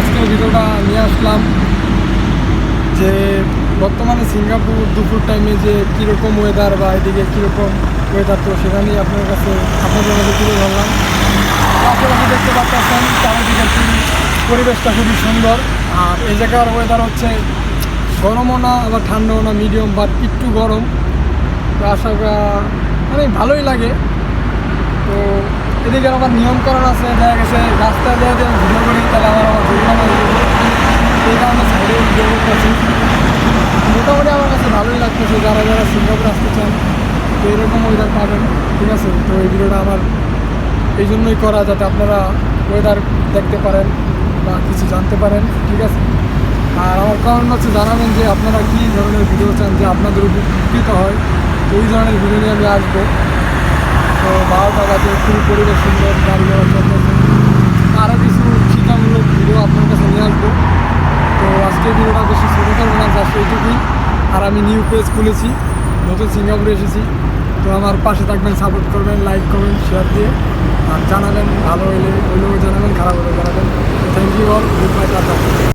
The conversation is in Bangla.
আজকে ভিডিওটা নিয়ে আসলাম যে বর্তমানে সিঙ্গাপুর দুপুর টাইমে যে কীরকম ওয়েদার বা এদিকে কীরকম ওয়েদার, তো সেটা নিয়ে আপনাদের কাছে তুলে ধরলাম। আশেপাশে দেখতে পাচ্ছেন চারিদিকে পরিবেশটা খুবই সুন্দর। আর এই জায়গার ওয়েদার হচ্ছে গরমও না আবার ঠান্ডাও না, মিডিয়াম বাট একটু গরম। তো মানে ভালোই লাগে। তো এদিকে আমার নিয়মকরণ আছে, দেখা গেছে রাস্তায় দিয়ে যদি ভিডিও করি তাহলে আমার জরিমানা হয়ে যাবে। এই কারণে সাইডে ভিডিও করতেছি। মোটামুটি আমার কাছে ভালোই লাগতেছে। যারা যারা সিঙ্গাপুর আসতে চান তো এরকম ওয়েদার পাবেন, ঠিক আছে। তো এই ভিডিওটা আমার এই জন্যই করা, যাতে আপনারা ওয়েদার দেখতে পারেন বা কিছু জানতে পারেন, ঠিক আছে। আর আমার কারণ হচ্ছে জানাবেন যে আপনারা কী ধরনের ভিডিও চান, যে আপনাদের উপকৃত হয়, তো ওই ধরনের ভিডিও নিয়ে আমি আসবো। তো 12টা বাজে, খুবই পরিবেশ সুন্দর, গাড়ি ঘোড়া চলতেছে। আরও কিছু শিক্ষামূলক ভিডিও আপনার কাছে নিয়ে আসবো। তো আজকের ভিডিওটা বেশি ছোটো করবো না, জাস্ট এইটুকুই। আর আমি নিউ পেজ খুলেছি, নতুন সিঙ্গাপুরে এসেছি। তো আমার পাশে থাকবেন, সাপোর্ট করবেন, লাইক করবেন, শেয়ার দিয়ে। আর জানাবেন, ভালো হইলেও জানাবেন, খারাপ হলেও জানাবেন। Thank you all, goodbye, tata.